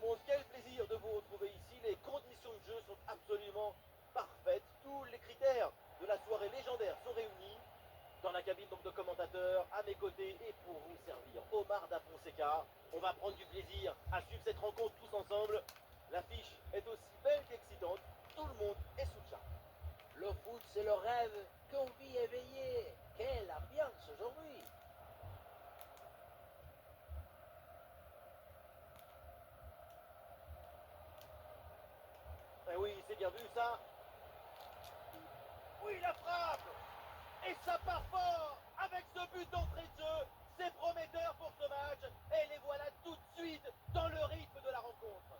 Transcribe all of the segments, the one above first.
monde, quel plaisir de vous retrouver ici. Les conditions de jeu sont absolument parfaites. Tous les critères de la soirée légendaire sont réunis. Dans la cabine donc de commentateurs, à mes côtés et pour vous servir, Omar Da Fonseca. On va prendre du plaisir à suivre cette rencontre tous ensemble. L'affiche est aussi belle qu'excitante. Tout le monde est sous le charme. Le foot, c'est le rêve qu'on vit éveillé. Quelle ambiance aujourd'hui! Eh oui, c'est bien vu ça. Oui, la frappe. Et ça part fort avec ce but d'entrée de jeu. C'est prometteur pour ce match. Et les voilà tout de suite dans le rythme de la rencontre.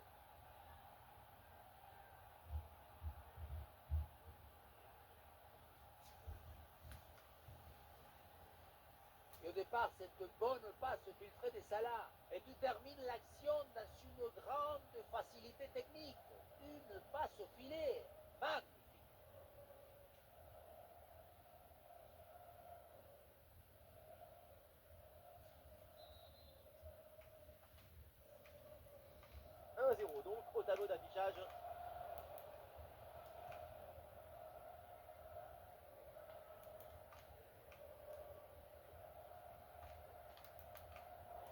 Et au départ, cette bonne passe filtrée de Salah, et tu termines l'action dans une grande facilité technique. Une passe au filet. Magnifique. « 1-0 donc au tableau d'affichage.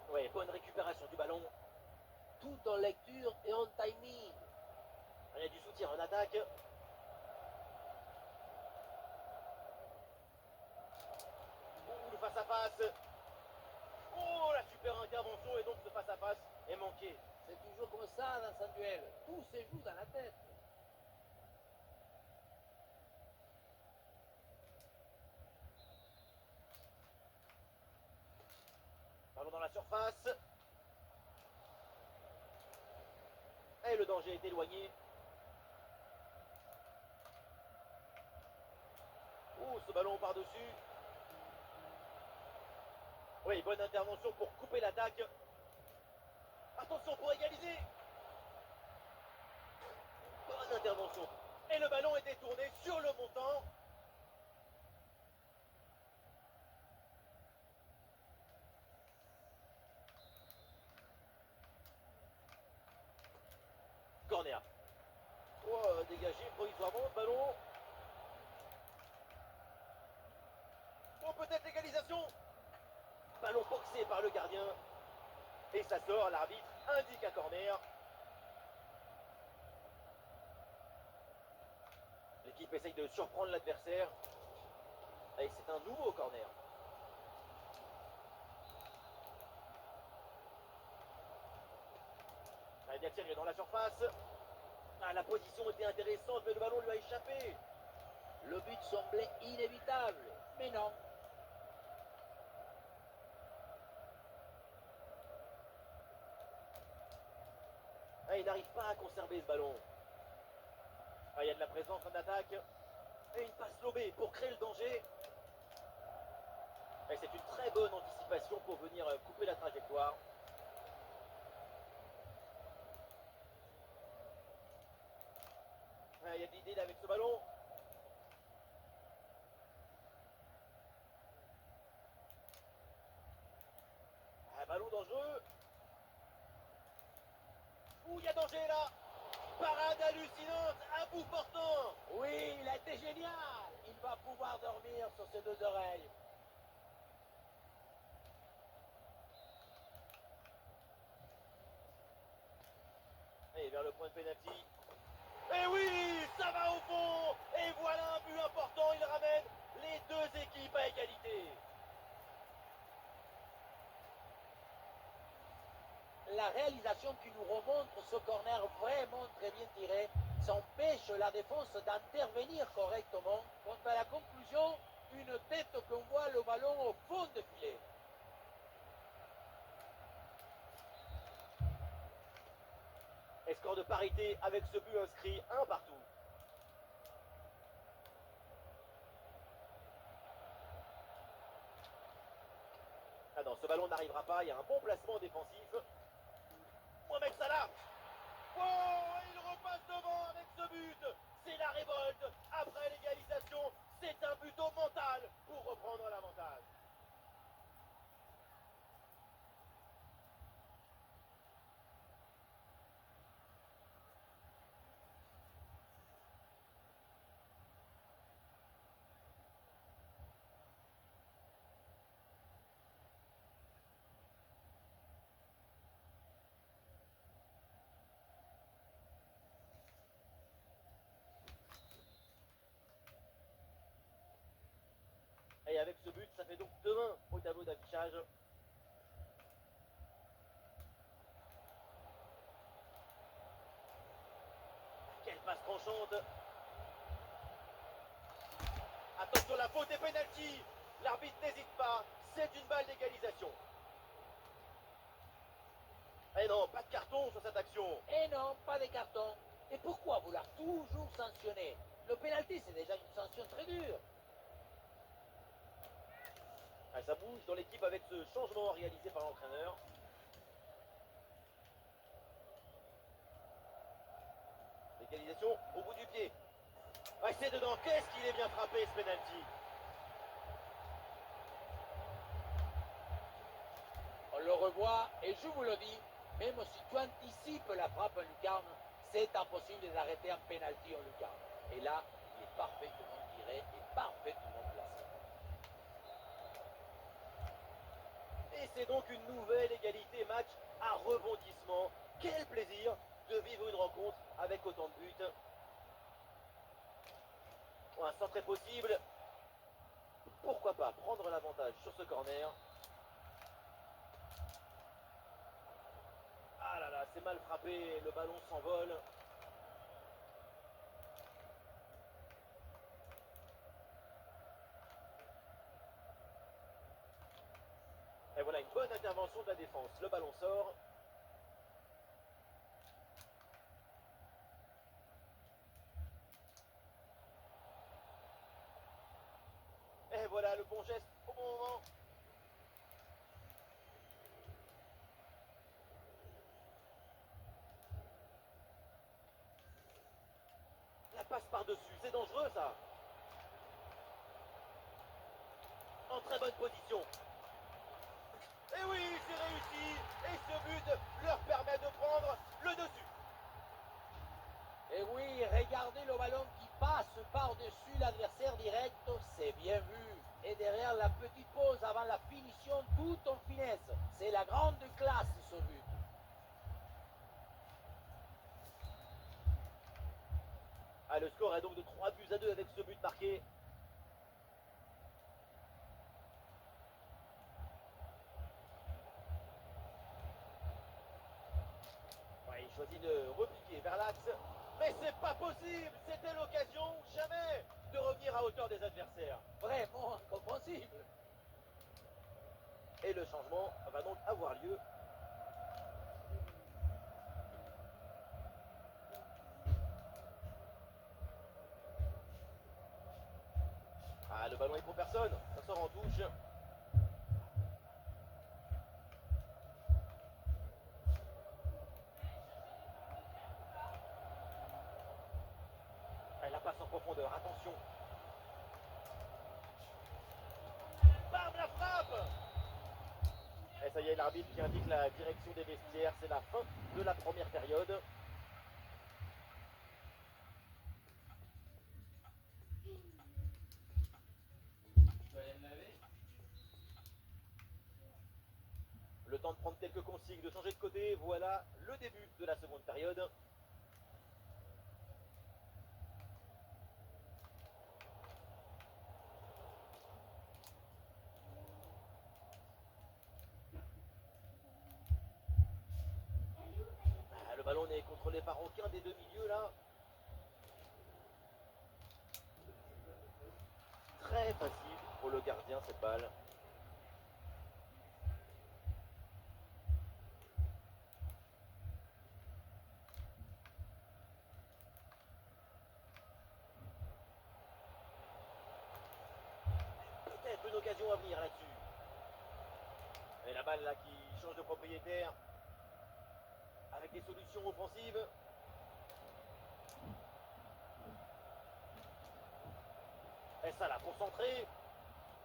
Ouais, bonne récupération du ballon. Tout en lecture et en timing. Il y a du soutien en attaque. Oh, le face-à-face. Oh, la super intervention et donc ce face-à-face est manqué. C'est toujours comme ça dans un duel. Tout se joue dans la tête. Ballon dans la surface. Et le danger est éloigné. Oh, ce ballon par-dessus. Oui, bonne intervention pour couper l'attaque. Attention pour égaliser. Bonne intervention. Et le ballon est détourné sur le montant. Corner. Oh, dégagé provisoirement le ballon. Oh, peut-être l'égalisation. Ballon boxé par le gardien. Et ça sort, l'arbitre indique un corner. L'équipe essaye de surprendre l'adversaire. Et c'est un nouveau corner. Elle bien tiré dans la surface. Ah, la position était intéressante, mais le ballon lui a échappé. Le but semblait inévitable, mais non. Ah, il n'arrive pas à conserver ce ballon. Ah, il y a de la présence en attaque. Et une passe lobée pour créer le danger. Et c'est une très bonne anticipation pour venir couper la trajectoire. Ah, il y a de l'idée là avec ce ballon. Ah, ballon dangereux. Ouh, il y a danger là. Parade hallucinante, à bout portant. Oui, il a été génial. Il va pouvoir dormir sur ses deux oreilles. Et vers le point de pénalty. Et oui, ça va au fond. Et voilà un but important, il ramène les deux équipes à égalité. La réalisation qui nous remontre ce corner vraiment très bien tiré, ça empêche la défense d'intervenir correctement. Quant à la conclusion, une tête qu'on voit le ballon au fond de filet. Et score de parité avec ce but inscrit, un partout. Ah non, ce ballon n'arrivera pas, il y a un bon placement défensif. Mohamed Salah. Oh, il repasse devant avec ce but. C'est la révolte après l'égalisation. C'est un but au mental pour reprendre l'avantage. avec ce but, ça fait donc 2-1 au tableau d'affichage. Quelle passe tranchante. Attention, la faute et penalty. L'arbitre n'hésite pas, c'est une balle d'égalisation. Eh non, pas de carton sur cette action. Et non, pas de carton. Et pourquoi vouloir toujours sanctionner? Le pénalty, c'est déjà une sanction très dure. Ah, ça bouge dans l'équipe avec ce changement réalisé par l'entraîneur. L'égalisation au bout du pied. Ah, c'est dedans, qu'est-ce qu'il est bien frappé ce penalty. On le revoit et je vous le dis, même si tu anticipes la frappe en lucarne, c'est impossible d'arrêter un pénalty en lucarne. Et là, il est parfaitement tiré et parfaitement placé. Et c'est donc une nouvelle égalité, match à rebondissement. Quel plaisir de vivre une rencontre avec autant de buts. Un centre est possible. Pourquoi pas prendre l'avantage sur ce corner. Ah là là, c'est mal frappé, le ballon s'envole. Et voilà une bonne intervention de la défense. Le ballon sort. Et voilà le bon geste au bon moment. La passe par-dessus, c'est dangereux ça. En très bonne position. Et oui, c'est réussi. Et ce but leur permet de prendre le dessus. Et oui, regardez le ballon qui passe par-dessus l'adversaire direct, c'est bien vu. Et derrière la petite pause avant la finition, tout en finesse. C'est la grande classe ce but. Ah, le score est donc de 3-2 avec ce but marqué. Ouais, il choisit de repiquer vers l'axe. Mais c'est pas possible. C'était l'occasion, jamais, de revenir à hauteur des adversaires. Vraiment incompréhensible. Et le changement va donc avoir lieu. Ah, le ballon est pour personne. Ça sort en touche. Ah, la passe en profondeur. Attention. Bam, la frappe. Et ça y est, l'arbitre qui indique la direction des vestiaires. C'est la fin de la première période. Le temps de prendre quelques consignes, de changer de côté. Voilà le début de la seconde période. Ah, le ballon n'est contrôlé par aucun des deux milieux là. Très facile pour le gardien cette balle. Peut-être une occasion à venir là-dessus. Et la balle là qui change de propriétaire. Avec des solutions offensives. Et ça là pour centrer.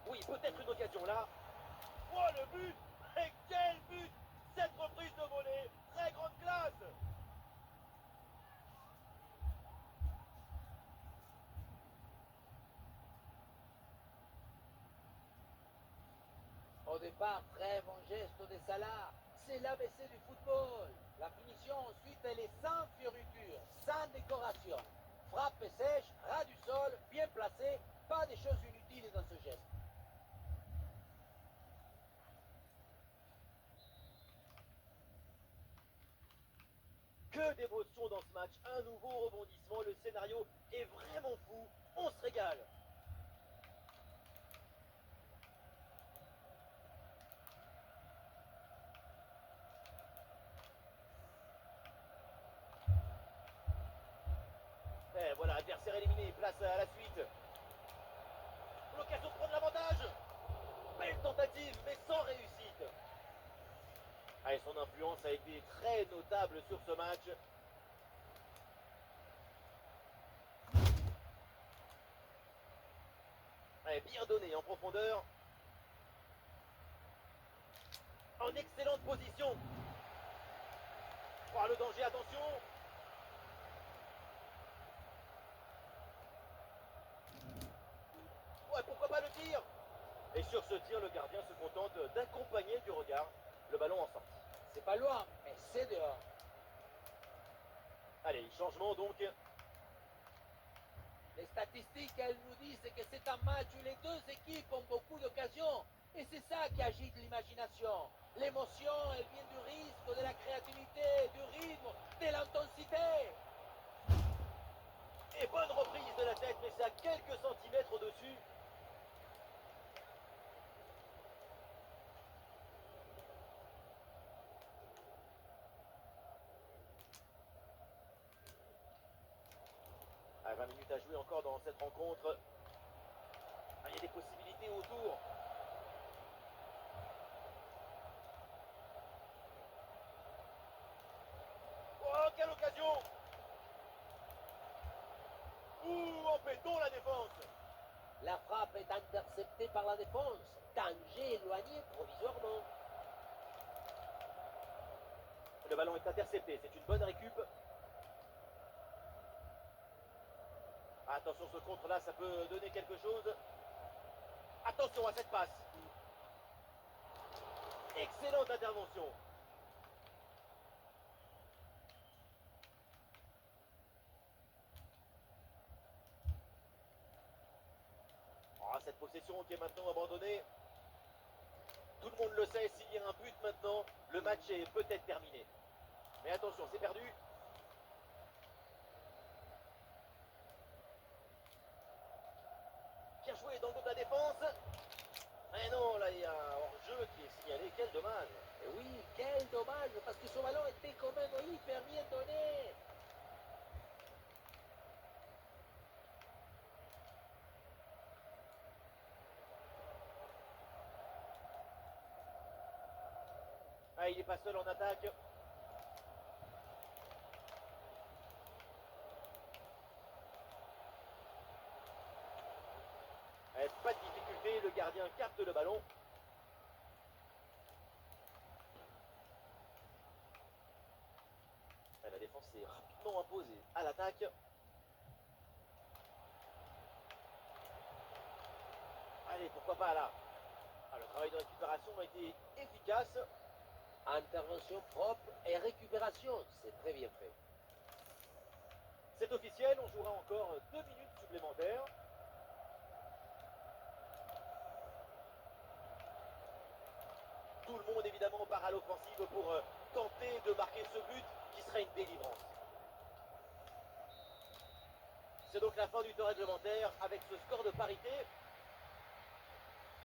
Oui, peut-être une occasion là. Oh le but. Et quel but. Cette reprise de volée. Très grande classe. Au départ, très bon geste de Salah. C'est l'ABC du football. La finition ensuite, elle est sans fioriture, sans décoration. Frappe sèche, ras du sol, bien placé, pas de choses inutiles dans ce geste. Que d'émotion dans ce match, un nouveau rebondissement, le scénario est vraiment fou, on se régale. Et voilà, adversaire éliminé, place à la suite. L'occasion de prendre l'avantage. Belle tentative, mais sans réussite. Ah, et son influence a été très notable sur ce match. Allez, bien donné en profondeur. En excellente position. Oh, le danger, attention. Ouais, pourquoi pas le tir. Et sur ce tir, le gardien se contente d'accompagner du regard le ballon en sortie. C'est pas loin, mais c'est dehors. Allez, changement donc. Les statistiques, elles nous disent que c'est un match où les deux équipes ont beaucoup d'occasions. Et c'est ça qui agite l'imagination. L'émotion, elle vient du risque, de la créativité, du rythme, de l'intensité. Et bonne reprise de la tête, mais c'est à quelques centimètres au-dessus. À 20 minutes à jouer encore dans cette rencontre. Ah, il y a des possibilités autour. Oh, quelle occasion! Ouh, en béton la défense! La frappe est interceptée par la défense. Danger éloigné provisoirement. Le ballon est intercepté, c'est une bonne récup. Attention, ce contre-là, ça peut donner quelque chose. Attention à cette passe. Excellente intervention. Oh, cette possession qui est maintenant abandonnée. Tout le monde le sait, s'il y a un but maintenant, le match est peut-être terminé. Mais attention, c'est perdu. Bien joué dans le dos de la défense. Mais non, là, il y a un hors-jeu qui est signalé. Quel dommage. Et oui, quel dommage, parce que ce ballon était quand même hyper bien donné. Ah, il n'est pas seul en attaque. Pas de difficulté, le gardien capte le ballon. La défense s'est rapidement imposée à l'attaque. Allez, pourquoi pas là. Ah, le travail de récupération a été efficace. Intervention propre et récupération, c'est très bien fait. C'est officiel, on jouera encore 2 minutes supplémentaires. Tout le monde évidemment part à l'offensive pour tenter de marquer ce but qui serait une délivrance. C'est donc la fin du temps réglementaire avec ce score de parité.